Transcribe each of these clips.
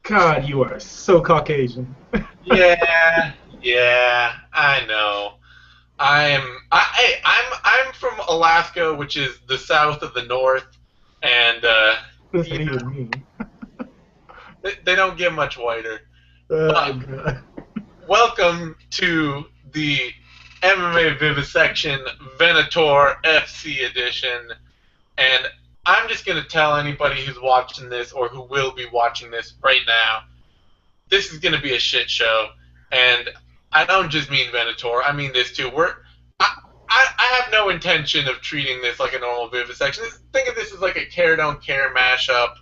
God, you are so Caucasian. Yeah, yeah, I know. I'm from Alaska, which is the south of the North, and Doesn't yeah, even mean. they don't get much whiter. Oh, But God. welcome to the MMA Vivisection Venator FC edition, and I'm just gonna tell anybody who's watching this or who will be watching this right now, this is gonna be a shit show, and I don't just mean Venator, I mean this too. I have no intention of treating this like a normal vivisection. Think of this as like a care don't care mashup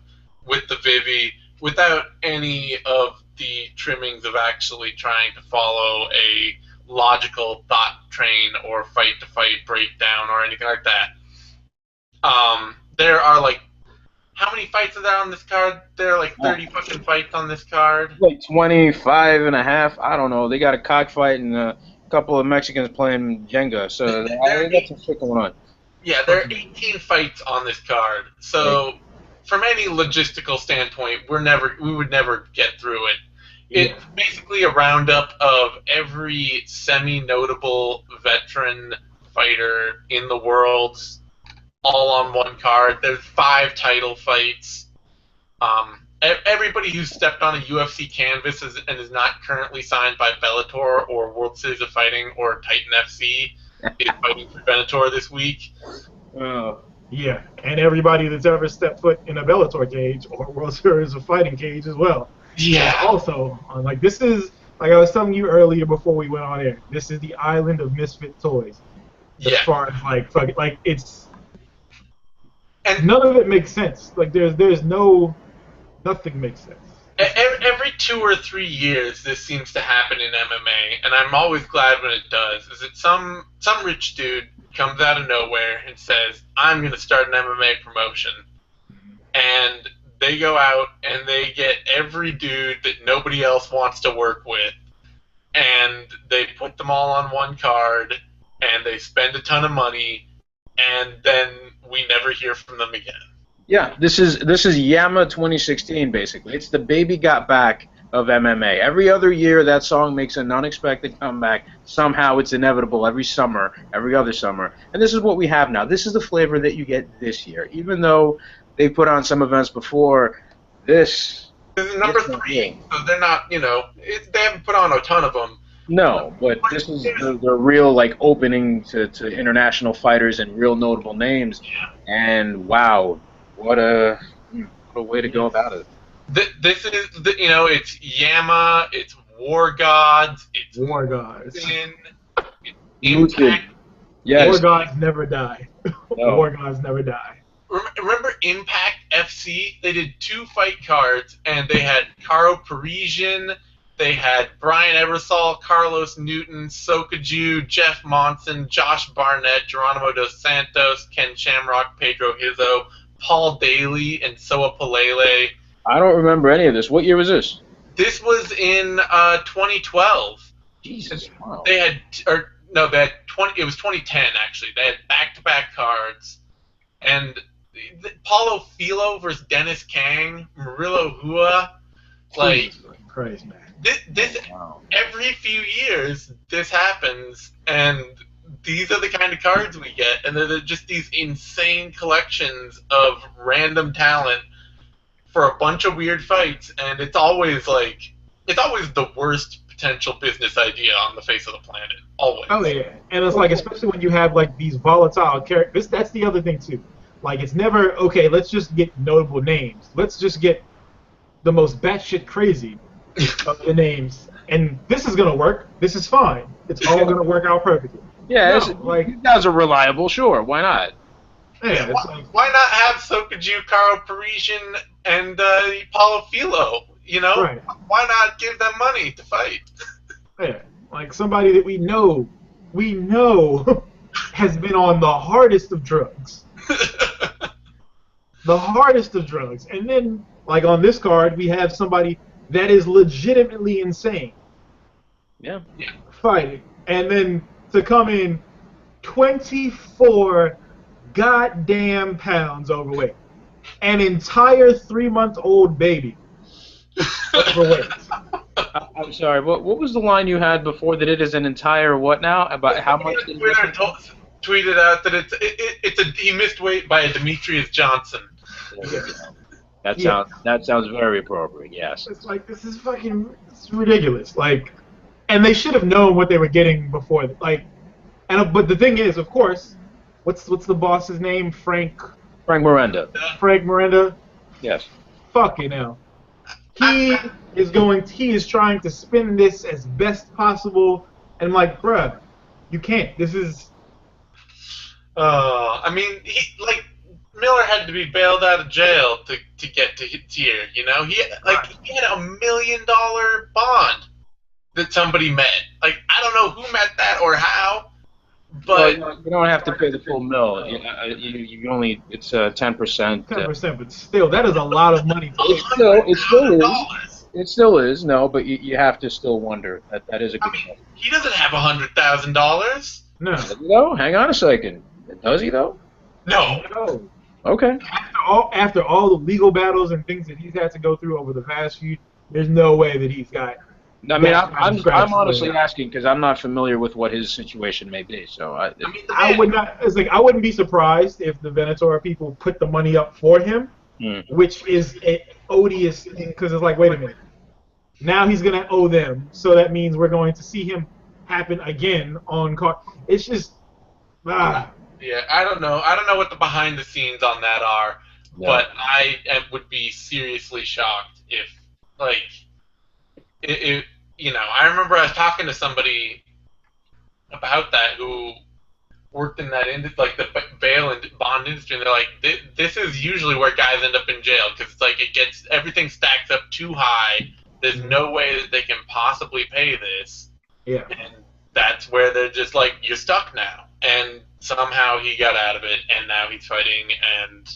with the Vivi without any of the trimmings of actually trying to follow a logical thought train or fight to fight breakdown or anything like that. There are like how many fights are there on this card? There are like Uh, 30 fucking fights on this card. like 25 and a half. I don't know. They got a cockfight and a couple of Mexicans playing Jenga. So There are they got some shit going on. Yeah, there are 18 fights on this card. Like, So, from any logistical standpoint, we would never get through it. Yeah. It's basically a roundup of every semi-notable veteran fighter in the world, all on one card. There's 5 title fights. Everybody who's stepped on a UFC canvas and is not currently signed by Bellator or World Series of Fighting or Titan FC is fighting for Venator this week. uh, Yeah. And everybody that's ever stepped foot in a Bellator cage or World Series of Fighting cage as well. Yeah. Also, like this is like I was telling you earlier before we went on air. This is the island of misfit toys. As Yeah. far as like fucking like it's And none of it makes sense. Like there's no nothing makes sense. every 2 or 3 years, this seems to happen in MMA, and I'm always glad when it does. Is that some rich dude comes out of nowhere and says, "I'm going to start an MMA promotion," and they go out and they get every dude that nobody else wants to work with, and they put them all on one card, and they spend a ton of money, and then we never hear from them again. yeah, this is Yama 2016 basically. It's the baby got back of MMA. Every other year that song makes an unexpected comeback. Somehow it's inevitable every summer, every other summer. And this is what we have now. This is the flavor that you get this year. Even though they put on some events before, this This is number this one 3, here. so they're not, they haven't put on a ton of them. No, but this is the real like opening to international fighters and real notable names. And wow, what a way to go about it. This is, it's Yama, it's War Gods, it's War gods. Mutin, Mutin. Impact. War Yes. gods never die. No. War gods never die. Remember Impact FC? They did 2 fight cards, and they had Caro Parisian, they had Brian Ebersol, Carlos Newton, Sokaju, Jeff Monson, Josh Barnett, Geronimo Dos Santos, Ken Shamrock, Pedro Hizzo, Paul Daly, and Soa Palele. I don't remember any of this. What year was this? This was in 2012. Jesus. Wow. They had, or no, they had 20. It was 2010 actually. They had back-to-back cards, and Paulo Filo versus Dennis Kang, Murillo Hua, like Jesus Christ, man. this Wow. every few years this happens, and these are the kind of cards we get, and they're just these insane collections of random talent for a bunch of weird fights, and it's always the worst potential business idea on the face of the planet. Always. Oh yeah, and it's like especially when you have like these volatile characters. That's the other thing too. Like it's never okay. Let's just get notable names. Let's just get the most batshit crazy of the names, and this is gonna work. This is fine. It's all gonna work out perfectly. Yeah, No, it's- like you guys are reliable. Sure, why not? yeah, it's like Why not have Sokaju, Caro Parisian, and Paulo Filo? right. Why not give them money to fight? Yeah, like somebody that we know has been on the hardest of drugs. The hardest of drugs. And then, like on this card, we have somebody that is legitimately insane Yeah. fighting. And then to come in 24 goddamn pounds overweight. An entire 3-month-old baby. overweight. I'm sorry. What was the line you had before that? It is an entire what now? About how much? Twitter tweeted out that he missed weight by a Demetrius Johnson. That sounds very appropriate. Yes. It's like this is it's ridiculous. Like, and they should have known what they were getting before. Like, but the thing is, of course, what's the boss's name? Frank Miranda. Frank Miranda. Yes. Fucking hell. He is trying to spin this as best possible, and I'm like, bruh, you can't. This is. I mean, Miller had to be bailed out of jail to get to here. You know, he had $1 million bond that somebody met. Like, I don't know who met that or how, but you don't have to pay the full mill. You only it's 10%. 10%, but still, that is a lot of money. It still is. No, but you have to still wonder. That is a good. He doesn't have $100,000. No. Does he though? Hang on a second. Does he though? No. Okay. After all the legal battles and things that he's had to go through over the past few, there's no way that he's got. I mean, I'm honestly asking because I'm not familiar with what his situation may be. So I would not. It's like I wouldn't be surprised if the Venator people put the money up for him, which is an odious thing because it's like, wait a minute, now he's gonna owe them, so that means we're going to see him happen again on card. It's just. Yeah, I don't know. I don't know what the behind the scenes on that are, but I would be seriously shocked if, like, I remember I was talking to somebody about that who worked in that like the bail and bond industry, and they're like, this is usually where guys end up in jail because it's like everything stacks up too high. There's no way that they can possibly pay this. Yeah. And that's where they're just like, you're stuck now. And somehow he got out of it, and now he's fighting, and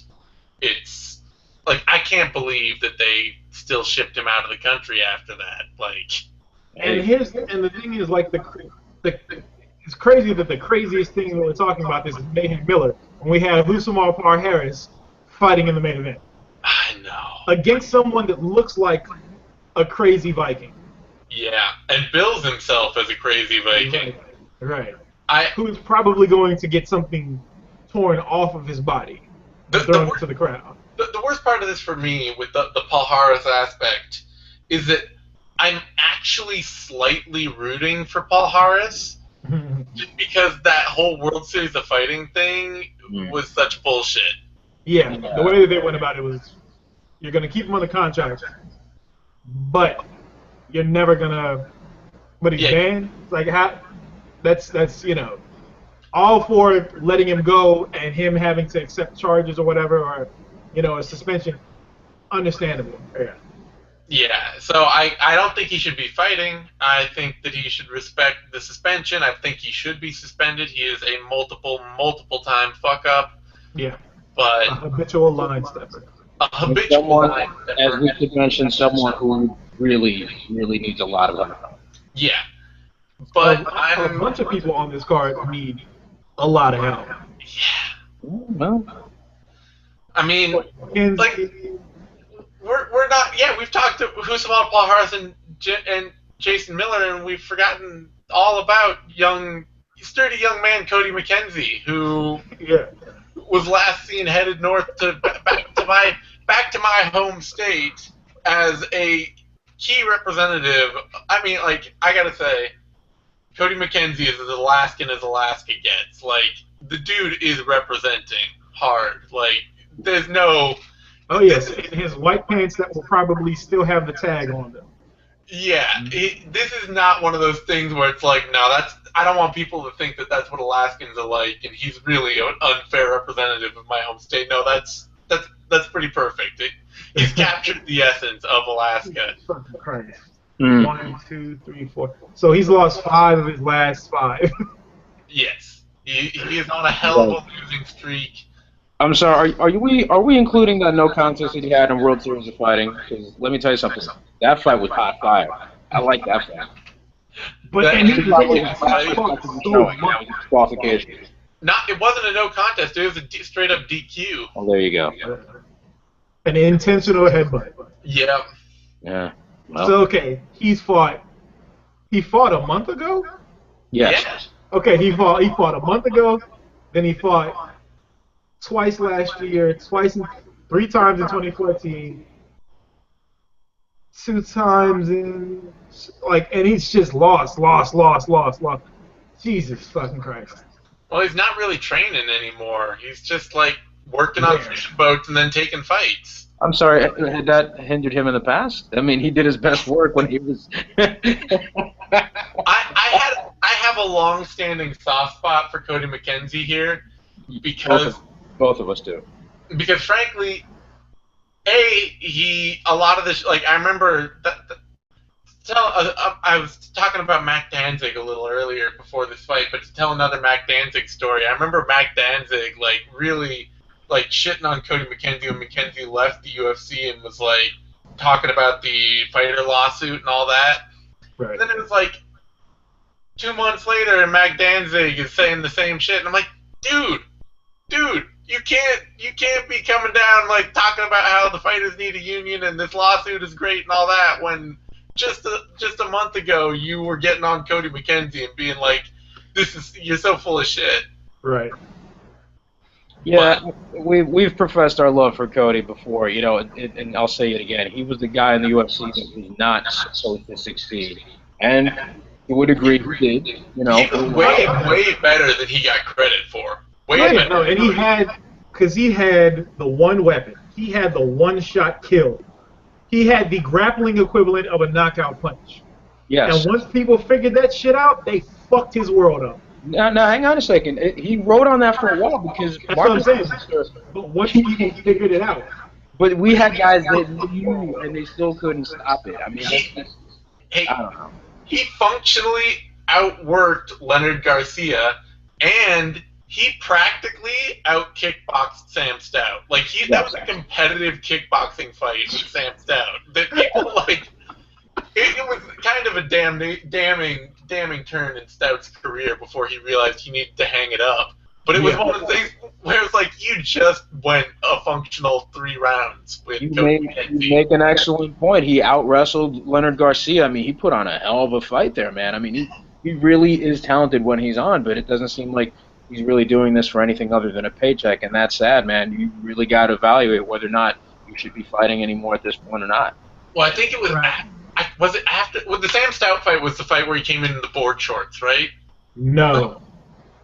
it's like I can't believe that they still shipped him out of the country after that. Like, and the thing is, like it's crazy that the craziest thing that we're talking about this is Mayhem Miller, and we have Usamar Par Harris fighting in the main event. I know. Against someone that looks like a crazy Viking. Yeah, and bills himself as a crazy Viking. Right. Who's probably going to get something torn off of his body and thrown into the crowd. The worst part of this for me with the Paul Harris aspect is that I'm actually slightly rooting for Paul Harris just because that whole World Series of Fighting thing was such bullshit. Yeah, the way that they went about it was you're going to keep him on the contract, but you're never going to... But he's banned? It's like, how... That's all for letting him go and him having to accept charges or whatever, or a suspension. Understandable. Yeah. So I don't think he should be fighting. I think that he should respect the suspension. I think he should be suspended. He is a multiple time fuck up. Yeah. But a habitual line stepper. As we should mention, someone who really needs a lot of help. Yeah. But a bunch of people on this card need a lot of help. Yeah. Well, I mean, like, we're not. Yeah, we've talked to Usamar Paul Harris and Jason Miller, and we've forgotten all about sturdy young man Cody McKenzie, who was last seen headed north back to my home state as a key representative. I mean, like, I gotta say, Cody McKenzie is as Alaskan as Alaska gets. Like, the dude is representing hard. Like, there's no... Oh, yes, in his white pants that will probably still have the tag on them. Yeah, this is not one of those things where it's like, no, I don't want people to think that that's what Alaskans are like, and he's really an unfair representative of my home state. No, that's pretty perfect. He's captured the essence of Alaska. Fucking Christ. 1, 2, 3, 4. So he's lost 5 of his last 5. Yes, he is on a hell of a losing streak. I'm sorry. Are we including that no contest that he had in World Series of Fighting? Because let me tell you something. That fight was hot fire. I like that fight. But it wasn't a no contest. It was a straight up DQ. Oh, there you go. An intentional headbutt. Yeah. Yeah. Well, So okay, he fought a month ago. yes. Yeah. Okay, he fought a month ago. Then he fought twice last year, 3 times in 2014, 2 times in and he's just lost. Jesus fucking Christ. Well, he's not really training anymore. He's just like working on Yeah. fishing boats and then taking fights. I'm sorry, had that hindered him in the past? I mean, he did his best work when he was. I have a long-standing soft spot for Cody McKenzie here because both of us do. because frankly, a lot of this, like, I remember I was talking about Mac Danzig a little earlier before this fight, but to tell another Mac Danzig story, I remember Mac Danzig like really like shitting on Cody McKenzie when McKenzie left the UFC and was like talking about the fighter lawsuit and all that. Right. And then it was like 2 months later, and Mac Danzig is saying the same shit, and I'm like, dude, you can't be coming down like talking about how the fighters need a union and this lawsuit is great and all that when just a month ago you were getting on Cody McKenzie and being like, you're so full of shit. Right. Yeah, we've professed our love for Cody before, you know, and I'll say it again. He was the guy in the UFC that was not supposed to succeed, and you would agree he did. You know, He was way better than he got credit for. Way Right, better. no, and he had the one weapon. He had the one-shot kill. He had the grappling equivalent of a knockout punch. yes. And once people figured that shit out, they fucked his world up. Now, hang on a second. He wrote on that for a while because That's what I'm saying. But once people figured it out. But we had guys that knew and they still couldn't stop it. I mean, Hey, I don't know. he functionally outworked Leonard Garcia, and he practically out-kickboxed Sam Stout. Like, that was a competitive kickboxing fight with Sam Stout. That people, like, it was kind of a damning turn in Stout's career before he realized he needed to hang it up. But it was one of the things where it's like, you just went a functional 3 rounds with Cody McKenzie. You make an excellent point. He out-wrestled Leonard Garcia. I mean, he put on a hell of a fight there, man. I mean, he really is talented when he's on, but it doesn't seem like he's really doing this for anything other than a paycheck, and that's sad, man. You really got to evaluate whether or not you should be fighting anymore at this point or not. Well, I think it was was it after? Well, the Sam Stout fight was the fight where he came in the board shorts, right? No.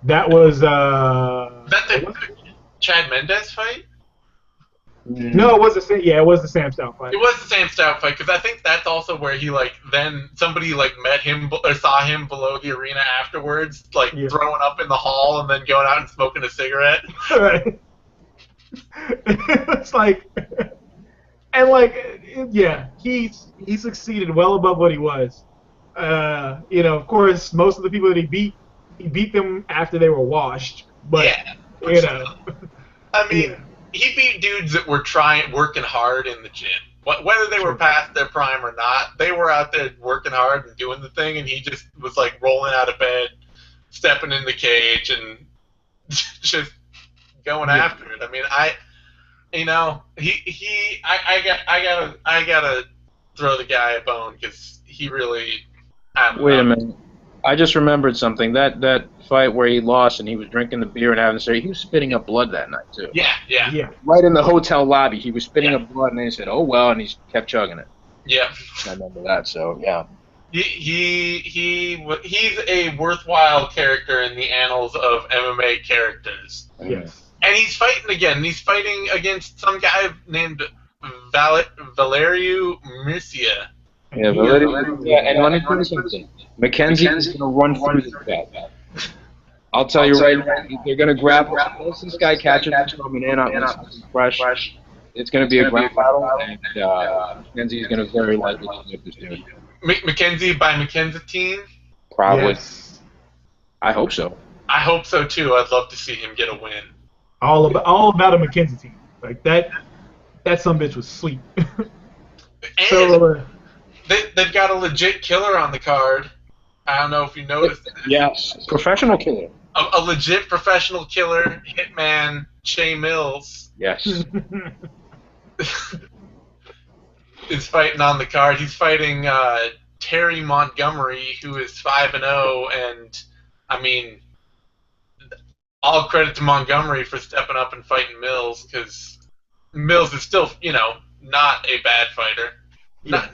That was That the Chad Mendez fight? No, it was it was the Sam Stout fight. It was the Sam Stout fight because I think that's also where he then somebody met him or saw him below the arena afterwards, throwing up in the hall and then going out and smoking a cigarette. Right. It's he succeeded well above what he was. Of course, most of the people that he beat them after they were washed. But I mean, he beat dudes that were working hard in the gym. Whether they were past their prime or not, they were out there working hard and doing the thing, and he just was rolling out of bed, stepping in the cage, and just going after it. I mean, I gotta throw the guy a bone because he really. Wait a minute. I just remembered something. That fight where he lost and he was drinking the beer and having the he was spitting up blood that night too. Yeah. Right in the hotel lobby, he was spitting up blood, and they said, "Oh well," and he kept chugging it. Yeah. I remember that. So yeah. He's a worthwhile character in the annals of MMA characters. Yes. And he's fighting again. He's fighting against some guy named Valeriu Mircea. Yeah, and let me tell you something. McKenzie is going to run through this guy. I'll tell you right now, they're going to grapple. Once this guy catches him coming in on fresh, it's going to be a ground battle, and McKenzie is going to very likely get this dude. McKenzie by McKenzie team? Probably. Yes. I hope so. I hope so too. I'd love to see him get a win. All about a McKenzie team. That sumbitch was sweet. And they've got a legit killer on the card. I don't know if you noticed. Yes. Professional killer. A legit professional killer, hitman, Che Mills. Yes. is fighting on the card. He's fighting Terry Montgomery, who is 5-0, and I mean, all credit to Montgomery for stepping up and fighting Mills, because Mills is still, not a bad fighter. Yeah.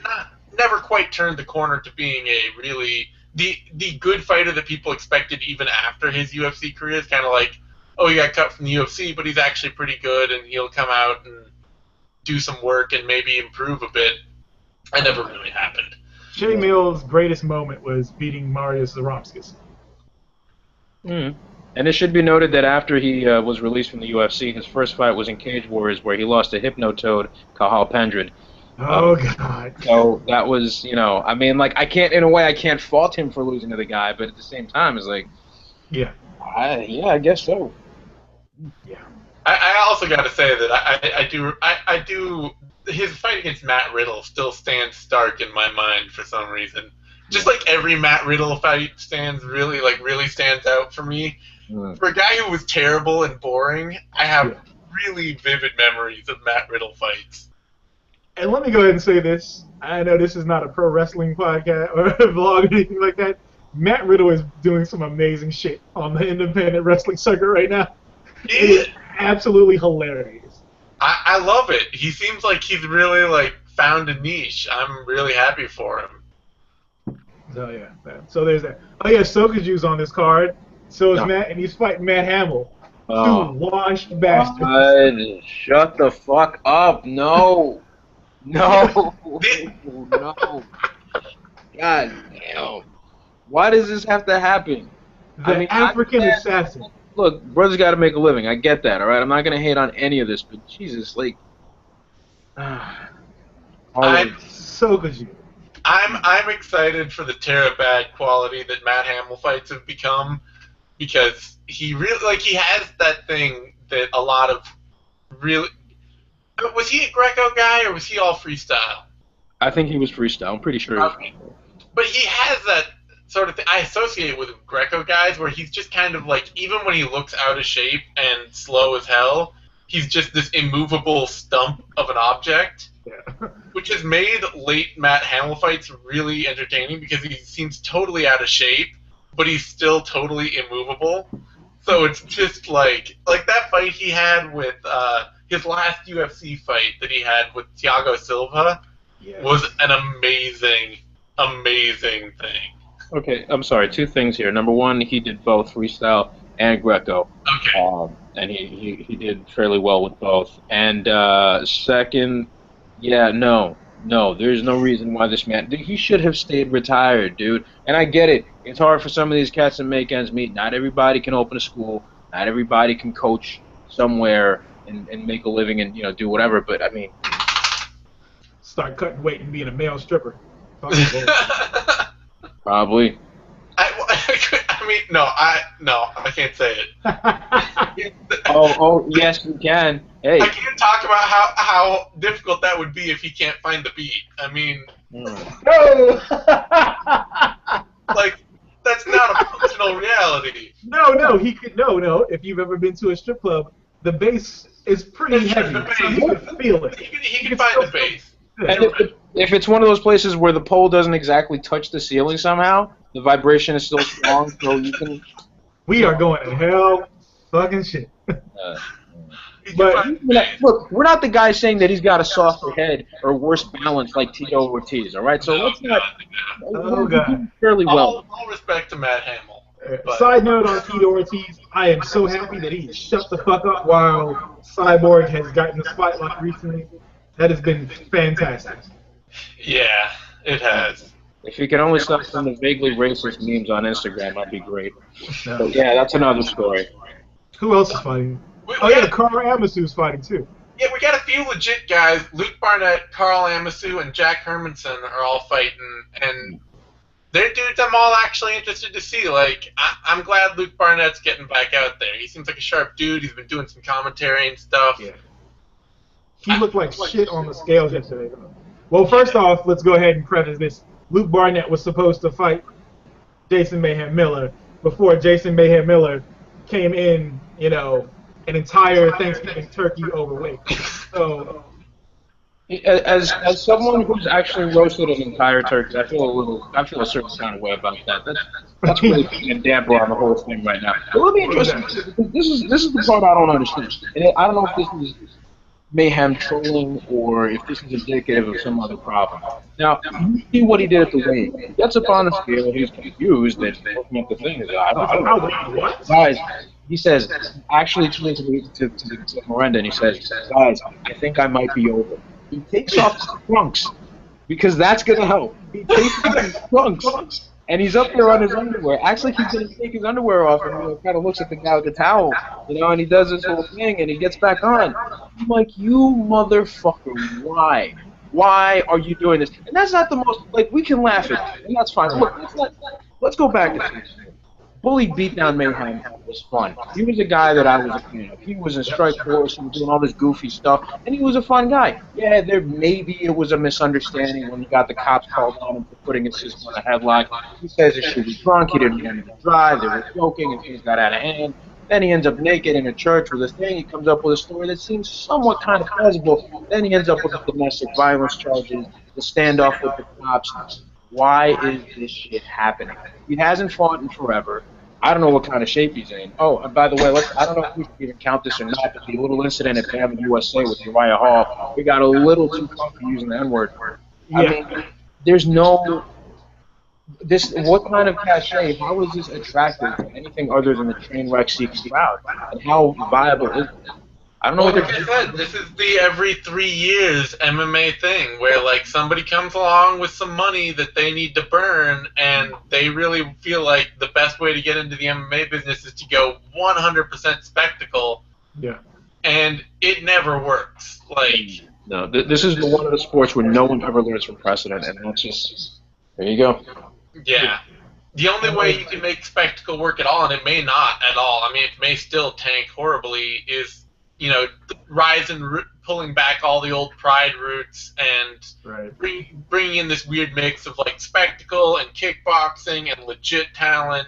Never quite turned the corner to being a really the good fighter that people expected even after his UFC career. Is kind of like, oh, he got cut from the UFC, but he's actually pretty good, and he'll come out and do some work and maybe improve a bit. That never really happened. Jay Mills' greatest moment was beating Mariusz Zaromskis. And it should be noted that after he was released from the UFC, his first fight was in Cage Warriors, where he lost to Hypnotoad Cathal Pendred. Oh, God. So that was, I mean, like, I can't fault him for losing to the guy, but at the same time, it's like, yeah, I guess so. Yeah. I also got to say that I do. His fight against Matt Riddle still stands stark in my mind for some reason. Just like every Matt Riddle fight really stands out for me. For a guy who was terrible and boring, I have really vivid memories of Matt Riddle fights. And let me go ahead and say this. I know this is not a pro wrestling podcast or a vlog or anything like that. Matt Riddle is doing some amazing shit on the independent wrestling circuit right now. It is absolutely hilarious. I love it. He seems like he's really found a niche. I'm really happy for him. So yeah, so there's that. Oh yeah, Sokaju's on this card. So is Matt, and he's fighting Matt Hamill. Two washed bastards. Shut the fuck up! No. No. No. God damn. Why does this have to happen? The African assassin. Look, brother's got to make a living. I get that, all right? I'm not going to hate on any of this, but Jesus, like... Sokaju. I'm excited for the Terabad quality that Matt Hamill fights have become, because he really, he has that thing that a lot of really... Was he a Greco guy, or was he all freestyle? I think he was freestyle. I'm pretty sure he was freestyle. But he has that sort of thing I associate with Greco guys, where he's just kind of even when he looks out of shape and slow as hell, he's just this immovable stump of an object, which has made late Matt Hamill fights really entertaining, because he seems totally out of shape, but he's still totally immovable. So it's just like that fight he had with his last UFC fight that he had with Thiago Silva was an amazing, amazing thing. Okay, I'm sorry. Two things here. Number one, he did both freestyle and Greco. Okay. And he did fairly well with both. And second, no, there's no reason why this man... He should have stayed retired, dude. And I get it. It's hard for some of these cats to make ends meet. Not everybody can open a school. Not everybody can coach somewhere and make a living and do whatever. But I mean, start cutting weight and being a male stripper. Probably. I mean, no, I can't say it. Oh, yes, you can. Hey. I can't talk about how difficult that would be if he can't find the beat. I mean, no. That's not a functional reality. No, he could. No. If you've ever been to a strip club, the bass is pretty heavy. So he can feel it. He can find the bass. And if it's one of those places where the pole doesn't exactly touch the ceiling somehow, the vibration is still strong, so you can... We are going to hell fucking shit. But look, we're not the guy saying that he's got a softer head or worse balance like Tito Ortiz, all right? So let's not... Oh, God. Fairly well. All respect to Matt Hamill. Side note on Tito Ortiz, I am so happy that he shut the fuck up while Cyborg has gotten the spotlight recently. That has been fantastic. Yeah, it has. If he could only stop some of the vaguely racist memes on Instagram, that'd be great. But yeah, that's another story. Who else is fighting? Carl Amasu's fighting too. Yeah, we got a few legit guys. Luke Barnett, Carl Amasu, and Jack Hermanson are all fighting, and they're dudes I'm all actually interested to see. I'm glad Luke Barnett's getting back out there. He seems like a sharp dude. He's been doing some commentary and stuff. Yeah. He looked like shit on the scales yesterday. Well, first off, let's go ahead and preface this. Luke Barnett was supposed to fight Jason Mayhem Miller before Jason Mayhem Miller came in, an entire Thanksgiving turkey overweight. So As someone who's actually roasted an entire turkey, I feel a certain kind of way about that. That's really putting a damper on the whole thing right now. It will be interesting because this is the part I don't understand. And I don't know if this is mayhem trolling or if this is indicative of some other problem. Now, you see what he did at the weigh. He gets up on the scale, he's confused, and looking at the thing, he's like, I don't know. What? Guys, he says, actually to Miranda, and he says, guys, I think I might be over. He takes off his trunks because that's going to help. He takes off his trunks. And he's up there on his underwear. Acts like he's going to take his underwear off and kind of looks at the guy with the towel, and he does this whole thing and he gets back on. I'm like, you motherfucker, why? Why are you doing this? And that's not the most, we can laugh at it, and that's fine. Look, let's go back to things. Bully Beatdown Mayhem was fun. He was a guy that I was a fan of. He was in Strike Force, he was doing all this goofy stuff, and he was a fun guy. Yeah, maybe it was a misunderstanding when he got the cops called on him for putting his sister in a headlock. He says his shit was drunk, he didn't want him to drive, they were joking, and things got out of hand. Then he ends up naked in a church with a thing. He comes up with a story that seems somewhat kind of plausible. Then he ends up with the domestic violence charges, the standoff with the cops. Why is this shit happening? He hasn't fought in forever. I don't know what kind of shape he's in. Oh, and by the way, I don't know if we should even count this or not, but the little incident at BAM USA with Uriah Hall, we got a little too funky using the N-word. I mean, there's no... what kind of cachet, how is this attractive to anything other than the train wreck seeking crowd? And how viable is it? I don't know what like I said, this is the every 3 years MMA thing where somebody comes along with some money that they need to burn, and they really feel like the best way to get into the MMA business is to go 100% spectacle. Yeah. And it never works. No, this is one of the sports where no one ever learns from precedent, and that's just there you go. Yeah. The only way you can make spectacle work at all, and it may not at all, I mean, it may still tank horribly, is rise and pulling back all the old pride roots and bringing in this weird mix of spectacle and kickboxing and legit talent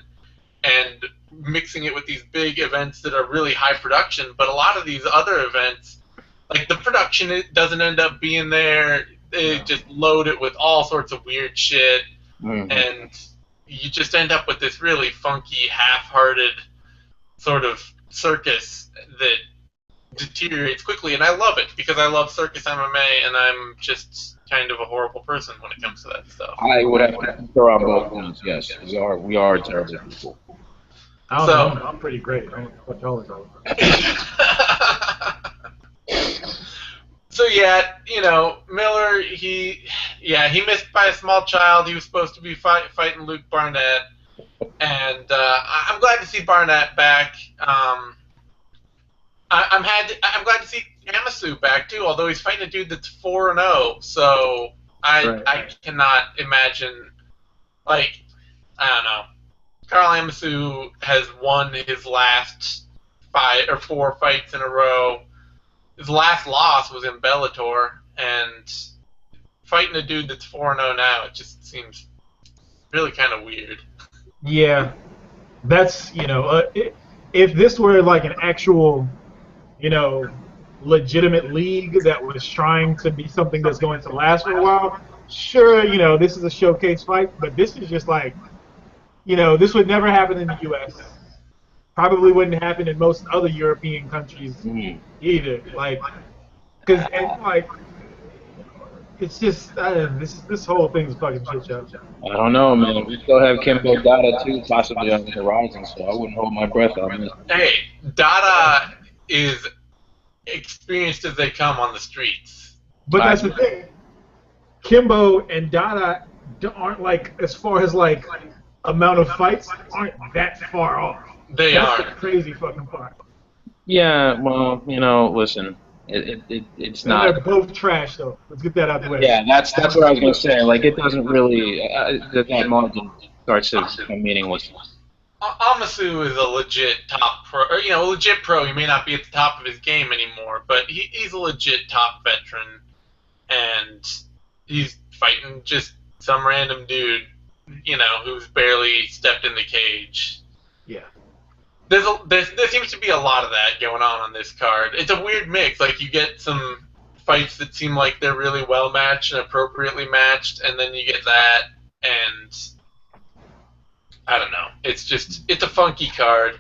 and mixing it with these big events that are really high production. But a lot of these other events, the production, it doesn't end up being there. They just load it with all sorts of weird shit, and you just end up with this really funky, half-hearted sort of circus that deteriorates quickly, and I love it because I love circus MMA, and I'm just kind of a horrible person when it comes to that stuff. I would have to throw on both ones. Yes, we are terrible people. I don't know. I'm pretty great. I don't know what y'all are talking about. So yeah, Miller, he missed by a small child. He was supposed to be fighting Luke Barnett, and I'm glad to see Barnett back. I'm glad to see Yamasu back too. Although he's fighting a dude that's 4-0, so I cannot imagine. I don't know. Carl Yamasu has won his last 5 or 4 fights in a row. His last loss was in Bellator, and fighting a dude that's 4-0 now, it just seems really kind of weird. Yeah, that's if this were an actual legitimate league that was trying to be something that's going to last for a while, sure, this is a showcase fight, but this is just this would never happen in the U.S. Probably wouldn't happen in most other European countries either. Because it's just this whole thing's fucking shit show. I don't know, man. We still have Kimbo Dada too, possibly on the horizon, so I wouldn't hold my breath on this. Hey, Dada is experienced as they come on the streets. But that's the thing. Kimbo and Dada aren't as far as amount of fights aren't that far off. That's the crazy fucking part. Yeah, well, listen, it's not. They're both trash though. Let's get that out the way. Yeah, that's what I was gonna say. It doesn't really that margin starts to become meaningless. Amasu is a legit top pro, or a legit pro. He may not be at the top of his game anymore, but he's a legit top veteran, and he's fighting just some random dude, who's barely stepped in the cage. Yeah. There seems to be a lot of that going on this card. It's a weird mix. You get some fights that seem like they're really well matched and appropriately matched, and then you get that, and I don't know. It's a funky card.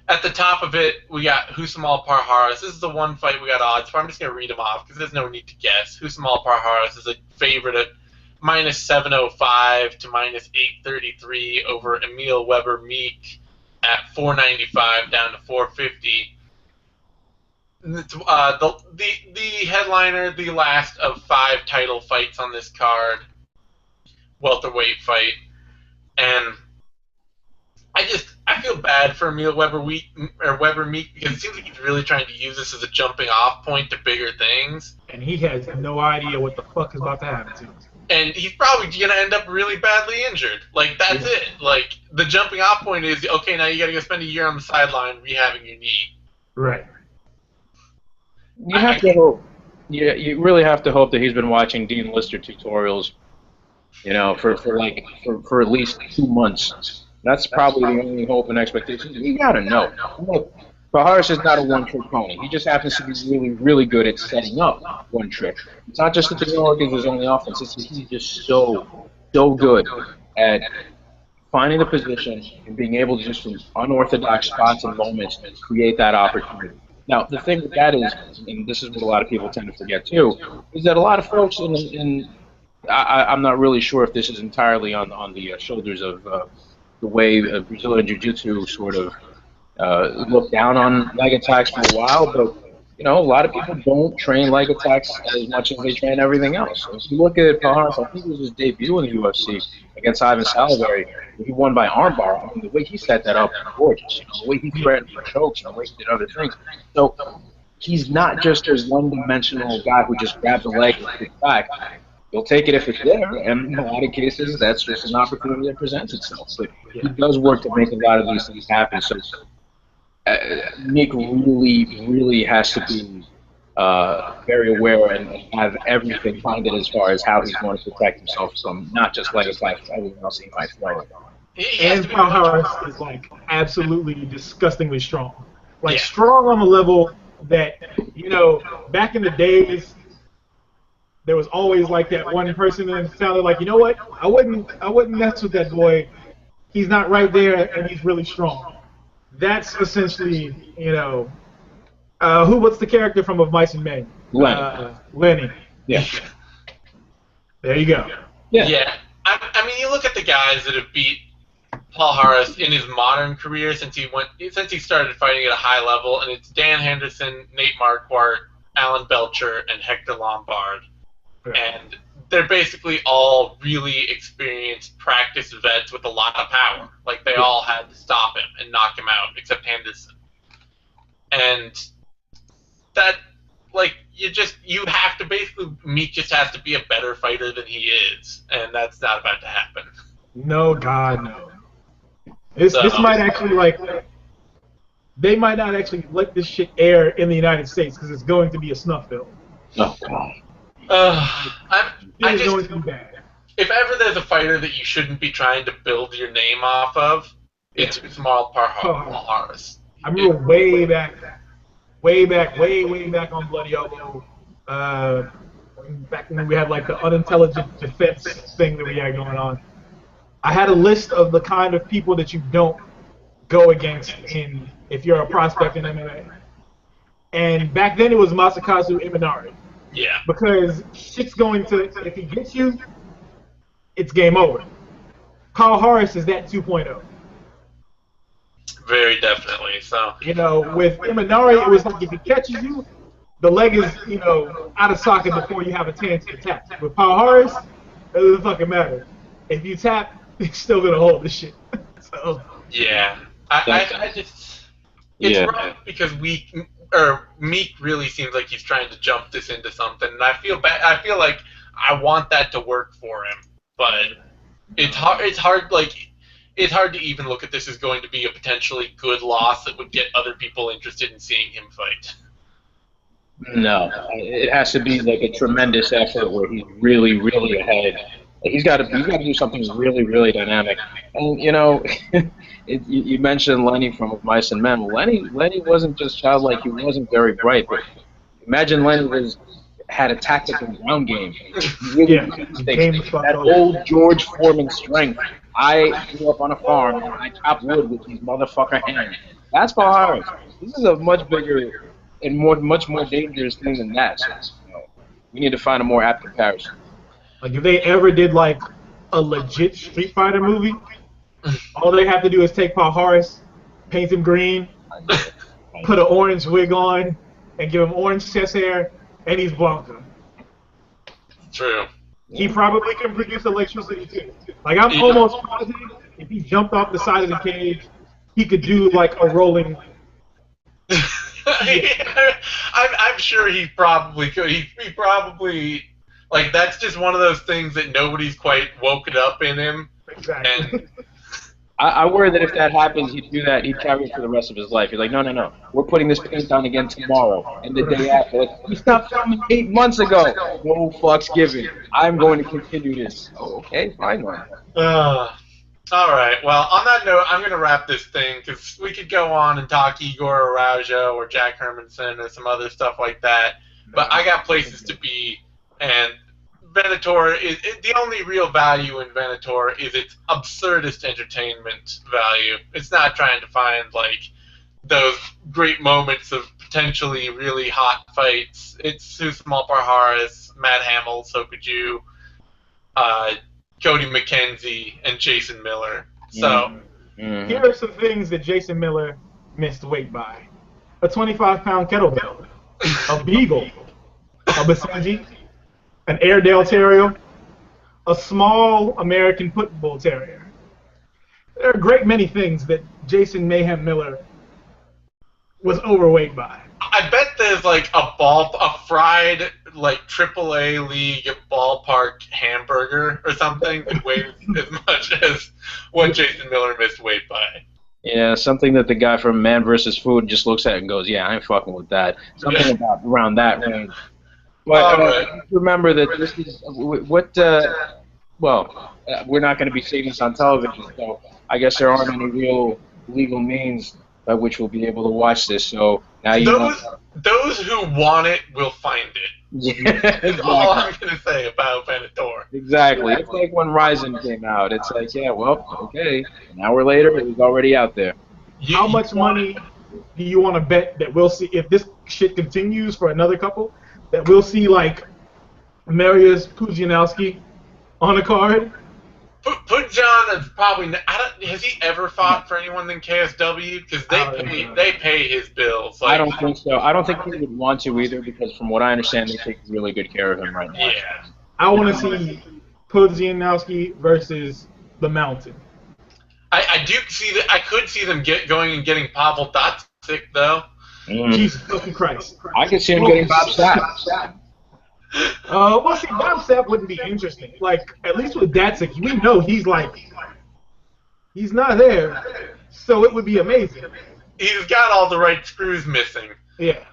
At the top of it, we got Husamal Parharas. This is the one fight we got odds for. I'm just going to read them off because there's no need to guess. Husamal Parharas is a favorite at -705 to -833 over Emil Weber Meek at 495 down to 450. The headliner, the last of 5 title fights on this card, welterweight fight, and I feel bad for Emil Weber Meek because it seems like he's really trying to use this as a jumping off point to bigger things. And he has no idea what the fuck is about to happen to him. And he's probably going to end up really badly injured. Like, that's it. Like, the jumping off point is, okay, now you got to go spend a year on the sideline rehabbing your knee. Right. You have to hope. Yeah, you really have to hope that he's been watching Dean Lister tutorials, you know, for at least 2 months. That's probably the only hope and expectation. You gotta know. Look, Paharis is not a one-trick pony. He just happens to be really, really good at setting up one trick. It's not just that the York is his only offense. It's that he's just so good at finding the position and being able to just from unorthodox spots and moments create that opportunity. Now, the thing with that is, and this is what a lot of people tend to forget too, is that a lot of folks I'm not really sure if this is entirely on the shoulders of the way Brazilian Jiu-Jitsu sort of looked down on leg attacks for a while, but you know, a lot of people don't train leg attacks as much as they train everything else. So if you look at Paharis, I think it was his debut in the UFC against Ivan Salivary. He won by armbar. I mean, the way he set that up was gorgeous. You know, the way he threatened for chokes and the way he did other things. So he's not just a one-dimensional guy who just grabs a leg and kicks back. He'll take it if it's there, and in a lot of cases, that's just an opportunity that presents itself. But he does work to make a lot of these things happen. So Nick really has to be very aware and have everything minded as far as how he's going to protect himself from not just leg attacks, but everything else he might throw. And Paharis is like absolutely disgustingly strong. Like strong on the level that, you know, back in the days, there was always like that one person that sounded like, you know what, I wouldn't mess with that boy. He's not right there, and he's really strong. That's essentially, you know, what's the character from Of Mice and Men? Lenny. Yeah. There you go. Yeah. I mean, you look at the guys that have beat Paharis in his modern career since he started fighting at a high level, and it's Dan Henderson, Nate Marquardt, Alan Belcher, and Hector Lombard. And they're basically all really experienced, practiced vets with a lot of power. Like, they all had to stop him and knock him out, except Henderson. And that, like, you have to basically, Meek just has to be a better fighter than he is. And that's not about to happen. No, God, no. This might actually, like, they might not actually let this shit air in the United States because it's going to be a snuff film. Oh, God. It's going to be bad. If ever there's a fighter that you shouldn't be trying to build your name off of, it's Usman Paharis. I remember way back on Bloody Elbow, back when we had like the unintelligent defense thing that we had going on. I had a list of the kind of people that you don't go against if you're a prospect in MMA. And back then it was Masakazu Imanari. Yeah. Because shit's going to, if he gets you, it's game over. Paharis is that 2.0. Very definitely. So, you know, with Imanari, it was like if he catches you, the leg is, you know, out of socket before you have a chance to tap. With Paharis, it doesn't fucking matter. If you tap, he's still gonna hold the shit. So. Yeah. I just, it's rough because Meek really seems like he's trying to jump this into something, and I feel bad. I feel like I want that to work for him, but it's hard. It's hard to even look at this as going to be a potentially good loss that would get other people interested in seeing him fight. No, it has to be like a tremendous effort where he's really, really ahead. He's got to do something really, really dynamic. And you know, you mentioned Lenny from Of Mice and Men. Lenny wasn't just childlike. He wasn't very bright. But imagine Lenny was had a tactical ground game. Really Yeah, game the fuck that over. old George Foreman strength. I grew up on a farm and I chop wood with these motherfucker hands. That's Paul Harris. This is a much bigger and much more dangerous thing than that. So, we need to find a more apt comparison. Like if they ever did like a legit Street Fighter movie, all they have to do is take Paul Harris, paint him green, put an orange wig on, and give him orange chest hair, and he's Blanca. True. He probably can produce electricity too. Like I'm almost positive if he jumped off the side of the cage, he could do like a rolling. I'm sure he probably could. He probably, like, that's just one of those things that nobody's quite woken up in him. Exactly. And I worry that if that happens, he'd do that. He'd carry it for the rest of his life. He's like, no. We're putting this paint on again tomorrow and the day after. Like, we stopped filming 8 months ago. No fucks given. I'm going to continue this. Oh, okay, fine then. All right. Well, on that note, I'm going to wrap this thing because we could go on and talk Igor Araujo or Jack Hermanson or some other stuff like that. But I got places to be, and Venator is the only real value in Venator is its absurdist entertainment value. It's not trying to find like those great moments of potentially really hot fights. It's Usman Harris, Matt Hamill, so could you, Cody McKenzie, and Jason Miller. So here are some things that Jason Miller missed weight by: a 25-pound kettlebell, a beagle, a Basenji, an Airedale Terrier, a small American Pit Bull Terrier. There are a great many things that Jason Mayhem Miller was overweight by. I bet there's like a fried like AAA league ballpark hamburger or something that weighs as much as what Jason Miller missed weight by. Yeah, something that the guy from Man vs. Food just looks at and goes, yeah, I ain't fucking with that. Something about around that range. But remember that this is we're not going to be seeing this on television, so I guess there aren't any real legal means by which we'll be able to watch this. So now those who want it will find it. Yeah, exactly. All I'm going to say about Venator. Exactly. It's like when Ryzen came out. It's like, yeah, well, okay. An hour later, it was already out there. How much money do you want to bet that we'll see if this shit continues for another couple? That we'll see like Mariusz Pudzianowski on a card. Pudjan is probably. Has he ever fought for anyone than KSW? Because they pay his bills. Like, I don't think so. I don't think he would want to either, because from what I understand, they take really good care of him right now. Yeah. I want to see Pudzianowski versus the Mountain. I do see that. I could see them going and getting Pavel Datsik though. Jesus fucking Christ. I could see him getting Bob Sapp. Well, see, Bob Sapp wouldn't be interesting. Like, at least with Datsik, we know he's not there, so it would be amazing. He's got all the right screws missing. Yeah.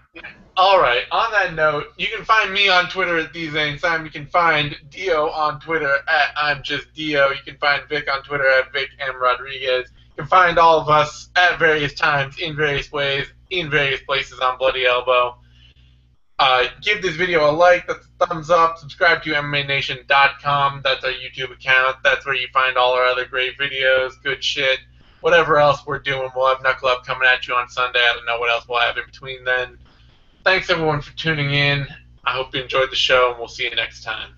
All right. On that note, you can find me on Twitter at DZaneSim. You can find Dio on Twitter at I'm Just Dio. You can find Vic on Twitter at Vic M. Rodriguez. You can find all of us at various times, in various ways, in various places on Bloody Elbow. Give this video a like, that's a thumbs up, subscribe to MMANation.com, that's our YouTube account, that's where you find all our other great videos, good shit, whatever else we're doing. We'll have Knuckle Up coming at you on Sunday. I don't know what else we'll have in between then. Thanks everyone for tuning in. I hope you enjoyed the show, and we'll see you next time.